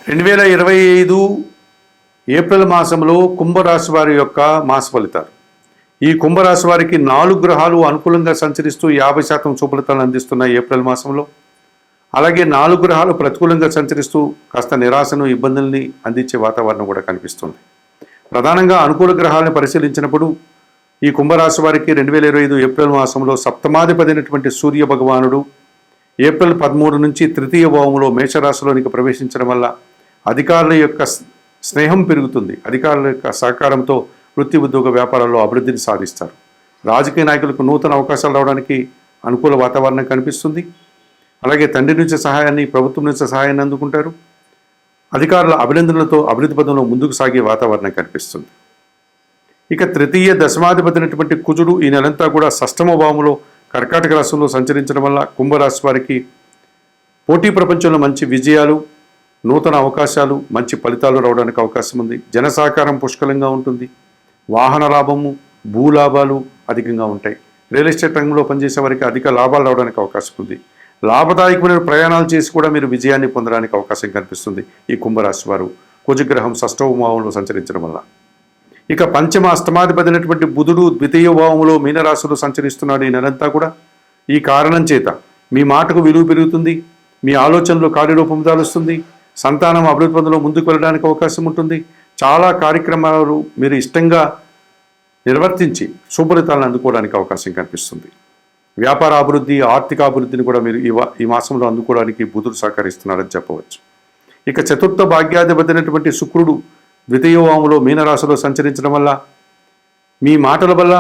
2025 April మాసంలో కుంభరాశి వారి యొక్క మాస ఫలితాలు. ఈ కుంభరాశి వారికి 4 గ్రహాలు అనుకూలంగా సంచరిస్తూ 50% శుభఫలితాలను అందిస్తున్న ఏప్రిల్ మాసంలో, అలాగే 4 గ్రహాలు ప్రతికూలంగా సంచరిస్తూ కాస్త నిరాశను, ఇబ్బందుల్ని అందించే వాతావరణం కూడా కనిపిస్తుంది. ప్రధానంగా అనుకూల గ్రహాలను పరిశీలించినప్పుడు ఈ కుంభరాశి వారికి 2025 ఏప్రిల్ మాసంలో సప్తమాధిపతి అయినటువంటి సూర్య భగవానుడు ఏప్రిల్ 13 నుంచి తృతీయ భావంలో మేషరాశిలోనికి ప్రవేశించడం వల్ల అధికారుల యొక్క స్నేహం పెరుగుతుంది. అధికారుల యొక్క సహకారంతో వృత్తి, ఉద్యోగ, వ్యాపారాల్లో అభివృద్ధిని సాధిస్తారు. రాజకీయ నాయకులకు నూతన అవకాశాలు రావడానికి అనుకూల వాతావరణం కనిపిస్తుంది. అలాగే తండ్రి నుంచి సహాయాన్ని, ప్రభుత్వం నుంచి సహాయాన్ని అందుకుంటారు. అధికారుల అభినందనలతో అభివృద్ధి పదంలో ముందుకు సాగే వాతావరణం కనిపిస్తుంది. ఇక తృతీయ దశమాధిపతి అయినటువంటి కుజుడు ఈ నెలంతా కూడా షష్టమ భావంలో కర్కాటక రాశిలో సంచరించడం వల్ల కుంభరాశి వారికి పోటీ ప్రపంచంలో మంచి విజయాలు, నూతన అవకాశాలు, మంచి ఫలితాలు రావడానికి అవకాశం ఉంది. జన సహకారం పుష్కలంగా ఉంటుంది. వాహన లాభము, భూలాభాలు అధికంగా ఉంటాయి. రియల్ ఎస్టేట్ రంగంలో పనిచేసే వారికి అధిక లాభాలు రావడానికి అవకాశం ఉంది. లాభదాయకమైన ప్రయాణాలు చేసి కూడా మీరు విజయాన్ని పొందడానికి అవకాశం కనిపిస్తుంది ఈ కుంభరాశి వారు కుజగ్రహం షష్టమ భావంలో సంచరించడం వల్ల. ఇక పంచమ అష్టమాధిపతి అయినటువంటి బుధుడు ద్వితీయ భావంలో మీనరాశిలో సంచరిస్తున్నాడు ఈ నెలంతా కూడా. ఈ కారణం చేత మీ మాటకు విలువ పెరుగుతుంది. మీ ఆలోచనలో కార్యరూపం దాలుస్తుంది. సంతానం అభివృద్ధి పదంలో ముందుకు వెళ్ళడానికి అవకాశం ఉంటుంది. చాలా కార్యక్రమాలు మీరు ఇష్టంగా నిర్వర్తించి శుభఫలితాలను అందుకోవడానికి అవకాశం కనిపిస్తుంది. వ్యాపార అభివృద్ధి, ఆర్థిక అభివృద్ధిని కూడా మీరు ఈ మాసంలో అందుకోవడానికి బుధుడు సహకరిస్తున్నారని చెప్పవచ్చు. ఇక చతుర్థ భాగ్యాధిపతి అయినటువంటి శుక్రుడు ద్వితీయ భావంలో మీనరాశిలో సంచరించడం వల్ల మీ మాటల వల్ల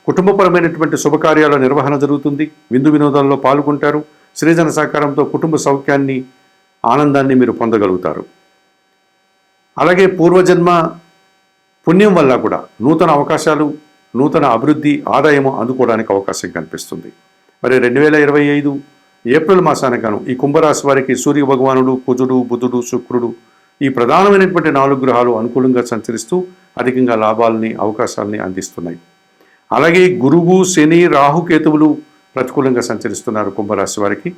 కుటుంబపరమైనటువంటి శుభకార్యాల నిర్వహణ జరుగుతుంది. విందు వినోదాల్లో పాల్గొంటారు. సృజన సహకారంతో కుటుంబ సౌఖ్యాన్ని, ఆనందాన్ని మీరు పొందగలుగుతారు. అలాగే పూర్వజన్మ పుణ్యం వల్ల కూడా నూతన అవకాశాలు, నూతన అభివృద్ధి, ఆదాయము అందుకోవడానికి అవకాశం కనిపిస్తుంది. మరి 2025 ఏప్రిల్ మాసానికి గాను ఈ కుంభరాశి వారికి సూర్య భగవానుడు, కుజుడు, బుధుడు, శుక్రుడు ఈ ప్రధానమైనటువంటి 4 గ్రహాలు అనుకూలంగా సంచరిస్తూ అధికంగా లాభాలని, అవకాశాలని అందిస్తున్నాయి. అలాగే గురువు, శని, రాహుకేతువులు ప్రతికూలంగా సంచరిస్తున్నారు కుంభరాశి వారికి.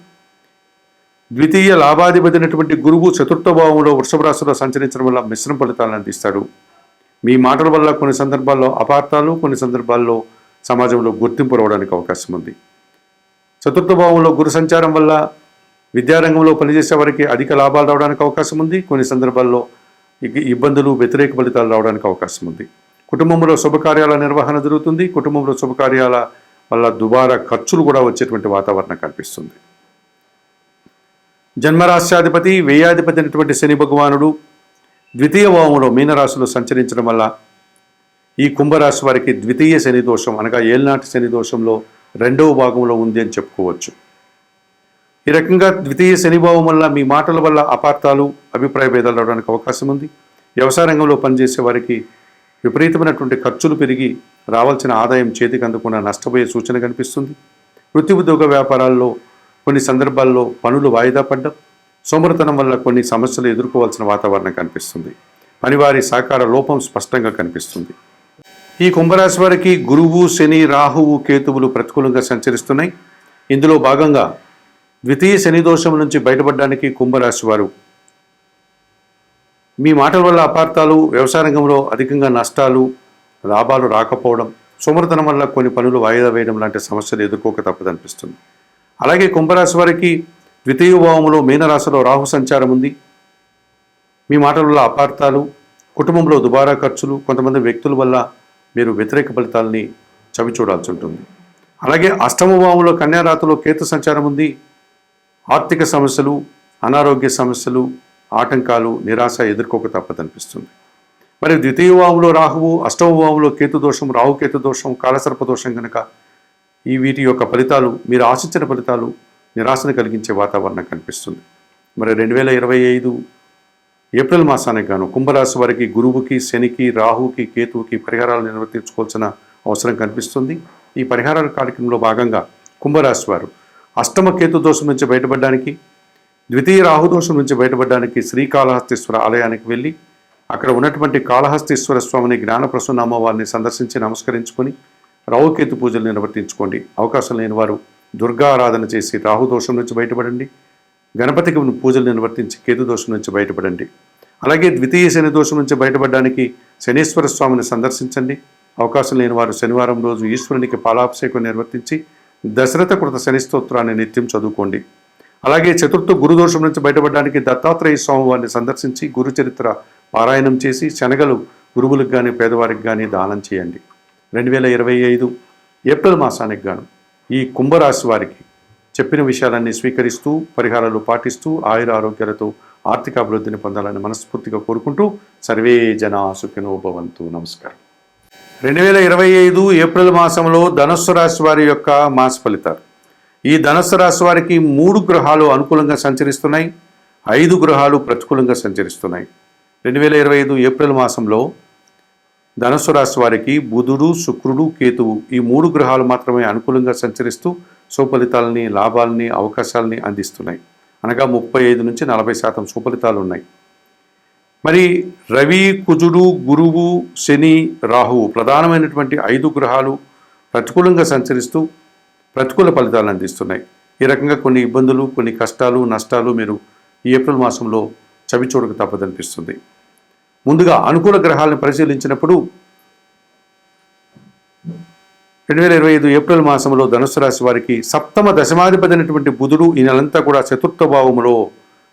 ద్వితీయ లాభాధిపతి అయినటువంటి గురువు చతుర్థ భావంలో వృషభ రాశిలో సంచరించడం వల్ల మిశ్రమ ఫలితాలను అందిస్తాడు. మీ మాటల వల్ల కొన్ని సందర్భాల్లో అపార్థాలు, కొన్ని సందర్భాల్లో సమాజంలో గుర్తింపు రావడానికి అవకాశం ఉంది. చతుర్థ భావంలో గురు సంచారం వల్ల విద్యారంగంలో పనిచేసే వారికి అధిక లాభాలు రావడానికి అవకాశం ఉంది. కొన్ని సందర్భాల్లో ఇబ్బందులు, వ్యతిరేక ఫలితాలు రావడానికి అవకాశం ఉంది. కుటుంబంలో శుభకార్యాల నిర్వహణ జరుగుతుంది. కుటుంబంలో శుభకార్యాల వల్ల దుబారా ఖర్చులు కూడా వచ్చేటువంటి వాతావరణం కనిపిస్తుంది. జన్మరాశ్యాధిపతి, వ్యయాధిపతి అయినటువంటి శని భగవానుడు ద్వితీయ భావంలో మీనరాశిలో సంచరించడం వల్ల ఈ కుంభరాశి వారికి ద్వితీయ శని దోషం, అనగా ఏళ్నాటి శని దోషంలో 2వ భాగంలో ఉంది అని చెప్పుకోవచ్చు. ఈ రకంగా ద్వితీయ శనిభావం వల్ల మీ మాటల వల్ల అపార్థాలు, అభిప్రాయ భేదాలు రావడానికి అవకాశం ఉంది. వ్యవసాయ రంగంలో పనిచేసే వారికి విపరీతమైనటువంటి ఖర్చులు పెరిగి రావాల్సిన ఆదాయం చేతికి అందకుండా నష్టపోయే సూచన కనిపిస్తుంది. వృత్తి, ఉద్యోగ, వ్యాపారాల్లో కొన్ని సందర్భాల్లో పనులు వాయిదా పడ్డం, సోమరితనం వల్ల కొన్ని సమస్యలు ఎదుర్కోవాల్సిన వాతావరణం కనిపిస్తుంది. పనివారి సహకార లోపం స్పష్టంగా కనిపిస్తుంది. ఈ కుంభరాశి వారికి గురువు, శని, రాహువు, కేతువులు ప్రతికూలంగా సంచరిస్తున్నాయి. ఇందులో భాగంగా ద్వితీయ శని దోషం నుంచి బయటపడడానికి కుంభరాశి వారు మీ మాటల వల్ల అపార్థాలు, వ్యవసాయ రంగంలో అధికంగా నష్టాలు, లాభాలు రాకపోవడం, సోమరితనం వల్ల కొన్ని పనులు వాయిదా వేయడం లాంటి సమస్యలు ఎదుర్కోక తప్పదనిపిస్తుంది. అలాగే కుంభరాశి వారికి ద్వితీయ భావంలో మీనరాశిలో రాహు సంచారం ఉంది. మీ మాటల వల్ల అపార్థాలు, కుటుంబంలో దుబారా ఖర్చులు, కొంతమంది వ్యక్తుల వల్ల మీరు వ్యతిరేక ఫలితాలని చవి చూడాల్సి ఉంటుంది. అలాగే అష్టమ భావంలో కన్యారాశిలో కేతు సంచారం ఉంది. ఆర్థిక సమస్యలు, అనారోగ్య సమస్యలు, ఆటంకాలు, నిరాశ ఎదుర్కోక తప్పదనిపిస్తుంది. మరి ద్వితీయ భావంలో రాహువు, అష్టమ భావంలో కేతు దోషం, రాహుకేతు దోషం, కాలసర్ప దోషం కనుక వీటి యొక్క ఫలితాలు, మీరు ఆశించిన ఫలితాలు నిరాశను కలిగించే వాతావరణం కనిపిస్తుంది. మరి 2025 ఏప్రిల్ మాసానికి గాను కుంభరాశి వారికి గురువుకి, శనికి, రాహుకి, కేతువుకి పరిహారాలు నిర్వర్తించుకోవాల్సిన అవసరం కనిపిస్తుంది. ఈ పరిహారాల కార్యక్రమంలో భాగంగా కుంభరాశి వారు అష్టమ కేతు దోషం నుంచి బయటపడడానికి, ద్వితీయ రాహుదోషం నుంచి బయటపడడానికి శ్రీకాళహస్తీశ్వర ఆలయానికి వెళ్ళి అక్కడ ఉన్నటువంటి కాళహస్తీశ్వర స్వామిని, జ్ఞానప్రసన్న అమ్మవారిని సందర్శించి నమస్కరించుకొని రాహుకేతు పూజలు నిర్వర్తించుకోండి. అవకాశం లేని వారు దుర్గా ఆరాధన చేసి రాహుదోషం నుంచి బయటపడండి. గణపతికి పూజలు నిర్వర్తించి కేతు దోషం నుంచి బయటపడండి. అలాగే ద్వితీయ శని దోషం నుంచి బయటపడడానికి శనీశ్వర స్వామిని సందర్శించండి. అవకాశం లేని వారు శనివారం రోజు ఈశ్వరునికి పాలాభిషేకం నిర్వర్తించి దశరథ కృత శని స్తోత్రాన్ని నిత్యం చదువుకోండి. అలాగే చతుర్థ గురుదోషం నుంచి బయటపడడానికి దత్తాత్రేయ స్వామి వారిని సందర్శించి గురు చరిత్ర పారాయణం చేసి శనగలు గురువులకు కానీ పేదవారికి కానీ దానం చేయండి. 2025 ఏప్రిల్ మాసానికి గాను ఈ కుంభరాశి వారికి చెప్పిన విషయాలన్నీ స్వీకరిస్తూ పరిహారాలు పాటిస్తూ ఆయుర ఆరోగ్యాలతో ఆర్థిక అభివృద్ధిని పొందాలని మనస్ఫూర్తిగా కోరుకుంటూ సర్వే జనా సుఖినో భవంతు. నమస్కారం. 2025 ఏప్రిల్ మాసంలో ధనుస్సు రాశి వారి యొక్క మాస ఫలితాలు. ఈ ధనుస్సు రాశి వారికి 3 గ్రహాలు అనుకూలంగా సంచరిస్తున్నాయి, 5 గ్రహాలు ప్రతికూలంగా సంచరిస్తున్నాయి. 2025 ఏప్రిల్ మాసంలో ధనుస్సు రాశి వారికి బుధుడు, శుక్రుడు, కేతువు ఈ 3 గ్రహాలు మాత్రమే అనుకూలంగా సంచరిస్తూ సుఫలితాలని, లాభాలని, అవకాశాలని అందిస్తున్నాయి. అనగా 35 నుంచి 40% సుఫలితాలు ఉన్నాయి. మరి రవి, కుజుడు, గురువు, శని, రాహువు ప్రధానమైనటువంటి 5 గ్రహాలు ప్రతికూలంగా సంచరిస్తూ ప్రతికూల ఫలితాలను అందిస్తున్నాయి. ఈ రకంగా కొన్ని ఇబ్బందులు, కొన్ని కష్టాలు, నష్టాలు మీరు ఈ ఏప్రిల్ మాసంలో చవిచూడక తప్పదనిపిస్తుంది. ముందుగా అనుకూల గ్రహాలను పరిశీలించినప్పుడు 2025 ఏప్రిల్ మాసంలో ధనుసు రాశి వారికి సప్తమ దశమాధిపతి అయినటువంటి బుధుడు ఈ నెలంతా కూడా చతుర్థ భావములో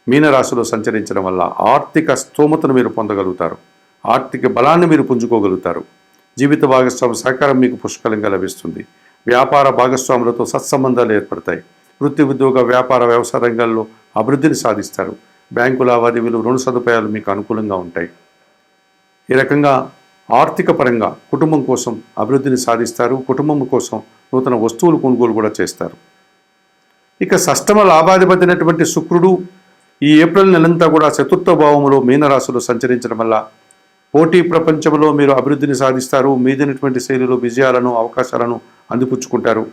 మీనరాశిలో సంచరించడం వల్ల ఆర్థిక స్తోమతను మీరు పొందగలుగుతారు, ఆర్థిక బలాన్ని మీరు పుంజుకోగలుగుతారు. జీవిత భాగస్వామి సహకారం మీకు పుష్కలంగా లభిస్తుంది. వ్యాపార భాగస్వాములతో సత్సంబంధాలు ఏర్పడతాయి. వృత్తి, ఉద్యోగ, వ్యాపార, వ్యవసాయ రంగాల్లో అభివృద్ధిని సాధిస్తారు. బ్యాంకు లావాదేవీలు, రుణ సదుపాయాలు మీకు అనుకూలంగా ఉంటాయి. ఈ రకంగా ఆర్థిక పరంగా కుటుంబం కోసం అభివృద్ధిని సాధిస్తారు. కుటుంబం కోసం నూతన వస్తువులు కొనుగోలు కూడా చేస్తారు. ఇక షష్టమ లాభాధిపతి అయినటువంటి శుక్రుడు ఈ ఏప్రిల్ నెలంతా కూడా చతుర్థ భావములో మీనరాశిలో సంచరించడం వల్ల పోటీ ప్రపంచంలో మీరు అభివృద్ధిని సాధిస్తారు. మీదైనటువంటి శైలిలో విజయాలను, అవకాశాలను అందిపుచ్చుకుంటారు.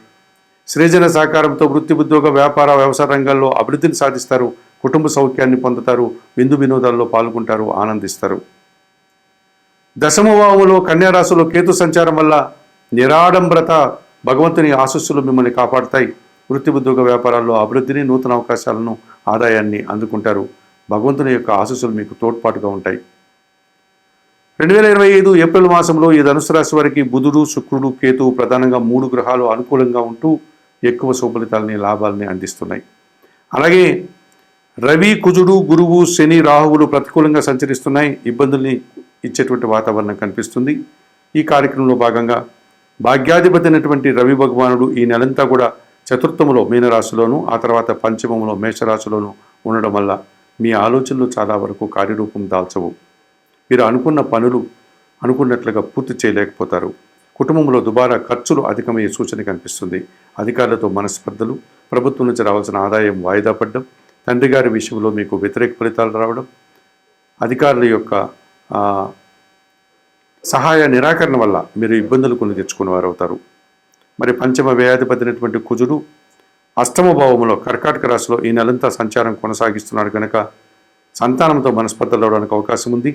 సృజన సహకారంతో వృత్తి, ఉద్యోగ, వ్యాపార, వ్యవసాయ రంగాల్లో అభివృద్ధిని సాధిస్తారు. కుటుంబ సౌఖ్యాన్ని పొందుతారు. విందు వినోదాల్లో పాల్గొంటారు, ఆనందిస్తారు. దశమ భావములో కన్యారాశిలో కేతు సంచారం వల్ల నిరాడంబరత, భగవంతుని ఆశస్సులు మిమ్మల్ని కాపాడుతాయి. వృత్తి, ఉద్యోగ, వ్యాపారాల్లో అభివృద్ధిని, నూతన అవకాశాలను, ఆదాయాన్ని అందుకుంటారు. భగవంతుని యొక్క ఆశస్సులు మీకు తోడ్పాటుగా ఉంటాయి. 2025 ఏప్రిల్ మాసంలో ఈ ధనుసు రాశి వారికి బుధుడు, శుక్రుడు, కేతువు ప్రధానంగా 3 గ్రహాలు అనుకూలంగా ఉంటూ ఎక్కువ సుఫలితాలని, లాభాలని అందిస్తున్నాయి. అలాగే రవి, కుజుడు, గురువు, శని, రాహువులు ప్రతికూలంగా సంచరిస్తున్నాయి. ఇబ్బందుల్ని ఇచ్చేటువంటి వాతావరణం కనిపిస్తుంది. ఈ కార్యక్రమంలో భాగంగా భాగ్యాధిపతి అయినటువంటి రవి భగవానుడు ఈ నెలంతా కూడా చతుర్థములో మీనరాశిలోను, ఆ తర్వాత పంచమములో మేషరాశిలోను ఉండడం వల్ల మీ ఆలోచనలు చాలా వరకు కార్యరూపం దాల్చవు. మీరు అనుకున్న పనులు అనుకున్నట్లుగా పూర్తి చేయలేకపోతారు. కుటుంబంలో దుబారా ఖర్చులు అధికమయ్యే సూచన కనిపిస్తుంది. అధికారులతో మనస్పర్ధలు, ప్రభుత్వం నుంచి రావాల్సిన ఆదాయం వాయిదా పడడం, తండ్రి గారి విషయంలో మీకు వ్యతిరేక ఫలితాలు రావడం, అధికారుల యొక్క సహాయ నిరాకరణ వల్ల మీరు ఇబ్బందులు కొని తెచ్చుకునేవారు అవుతారు. మరి పంచమ వ్యయాధిపతి అయినటువంటి కుజుడు అష్టమ భావములో కర్కాటక రాశిలో ఈ నెలంతా సంచారం కొనసాగిస్తున్నాడు కనుక సంతానంతో మనస్పర్ధలు అవడానికి అవకాశం ఉంది.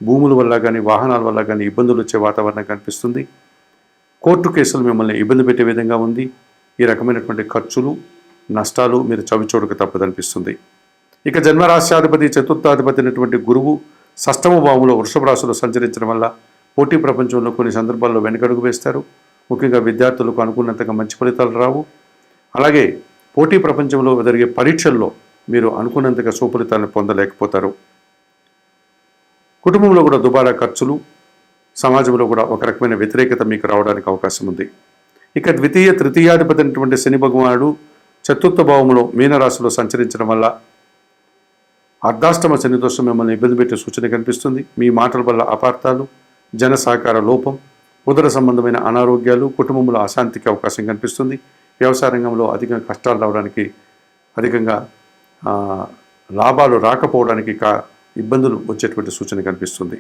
భూముల వల్ల కానీ, వాహనాల వల్ల కానీ ఇబ్బందులు వచ్చే వాతావరణం కనిపిస్తుంది. కోర్టు కేసులు మిమ్మల్ని ఇబ్బంది పెట్టే విధంగా ఉంది. ఈ రకమైనటువంటి ఖర్చులు, నష్టాలు మీరు చవిచూడక తప్పదనిపిస్తుంది. ఇక జన్మరాశ్యాధిపతి, చతుర్థాధిపతి అయినటువంటి గురువు షష్టమ భావంలో వృషభ రాశిలో సంచరించడం వల్ల పోటీ ప్రపంచంలో కొన్ని సందర్భాల్లో వెనకడుగు వేస్తారు. ముఖ్యంగా విద్యార్థులకు అనుకున్నంతగా మంచి ఫలితాలు రావు. అలాగే పోటీ ప్రపంచంలో జరిగే పరీక్షల్లో మీరు అనుకున్నంతగా సుఫలితాలను పొందలేకపోతారు. కుటుంబంలో కూడా దుబారా ఖర్చులు, సమాజంలో కూడా ఒక రకమైన వ్యతిరేకత మీకు రావడానికి అవకాశం ఉంది. ఇక ద్వితీయ, తృతీయాధిపతి అయినటువంటి శని భగవానుడు చతుర్థ భావంలో మీనరాశిలో సంచరించడం వల్ల అర్ధాష్టమ శని దోషం మిమ్మల్ని ఇబ్బంది పెట్టే సూచన కనిపిస్తుంది. మీ మాటల వల్ల అపార్థాలు, జన సహకార లోపం, ఉదర సంబంధమైన అనారోగ్యాలు, కుటుంబంలో అశాంతికి అవకాశం కనిపిస్తుంది. వ్యవసాయ రంగంలో అధికంగా కష్టాలు రావడానికి, అధికంగా లాభాలు రాకపోవడానికి ఇబ్బందులు వచ్చేటువంటి సూచన కనిపిస్తుంది.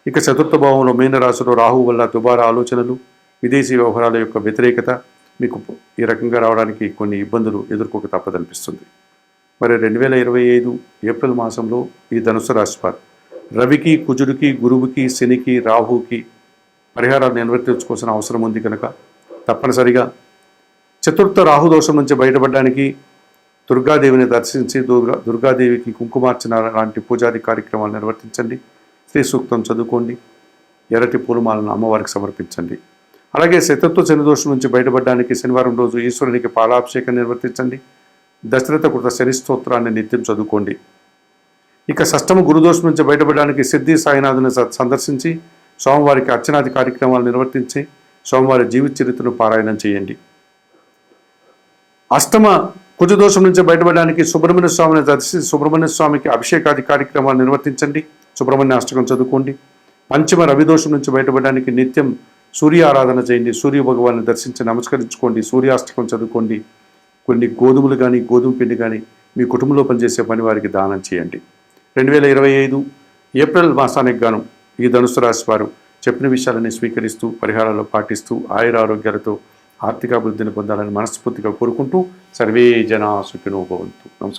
ఇక చతుర్థ భావంలో మీనరాశిలో రాహువు వల్ల దుబారా ఆలోచనలు, విదేశీ వ్యవహారాల యొక్క వ్యతిరేకత మీకు ఈ రకంగా రావడానికి కొన్ని ఇబ్బందులు ఎదుర్కోక తప్పదనిపిస్తుంది. మరి 2025 ఏప్రిల్ మాసంలో ఈ ధనుసు రాశి వారు రవికి, కుజుడికి, గురువుకి, శనికి, రాహువుకి పరిహారాలు నిర్వర్తించుకోవాల్సిన అవసరం ఉంది కనుక తప్పనిసరిగా చతుర్థ రాహుదోషం నుంచి బయటపడడానికి దుర్గాదేవిని దర్శించి దుర్గాదేవికి కుంకుమార్చన లాంటి పూజాది కార్యక్రమాలు నిర్వర్తించండి. శ్రీ సూక్తం చదువుకోండి. ఎర్రటి పూలమాలను అమ్మవారికి సమర్పించండి. అలాగే శత్రుత్వ శనిదోషం నుంచి బయటపడడానికి శనివారం రోజు ఈశ్వరునికి పాలాభిషేకం నిర్వర్తించండి. దశరథ కృత శని స్తోత్రాన్ని నిత్యం చదువుకోండి. ఇక షష్టమ గురుదోషం నుంచి బయటపడడానికి సిద్ధి సాయినాథుని సందర్శించి సోమవారికి అర్చనాది కార్యక్రమాలు నిర్వర్తించి సోమవారి జీవిత చరిత్రను పారాయణం చేయండి. అష్టమ కుజదోషం నుంచి బయటపడడానికి సుబ్రహ్మణ్య స్వామిని దర్శించి సుబ్రహ్మణ్య స్వామికి అభిషేకాది కార్యక్రమాలు నిర్వర్తించండి. సుబ్రహ్మణ్య అష్టకం చదువుకోండి. పంచమ రవిదోషం నుంచి బయటపడడానికి నిత్యం సూర్య ఆరాధన చేయండి. సూర్య భగవాన్ని దర్శించి నమస్కరించుకోండి. సూర్యాష్టకం చదువుకోండి. కొన్ని గోధుమలు కానీ గోధుమ పిండి కానీ మీ కుటుంబంలో పనిచేసే పని వారికి దానం చేయండి. 2025 ఏప్రిల్ మాసానికి గాను ఈ ధనుసు రాశి వారు చెప్పిన విషయాలని స్వీకరిస్తూ పరిహారాలు పాటిస్తూ ఆయుర ఆరోగ్యాలతో ఆర్థికాభివృద్ధిని పొందాలని మనస్ఫూర్తిగా కోరుకుంటూ సర్వే జనా సుఖినో భవంతు. నమస్కారం.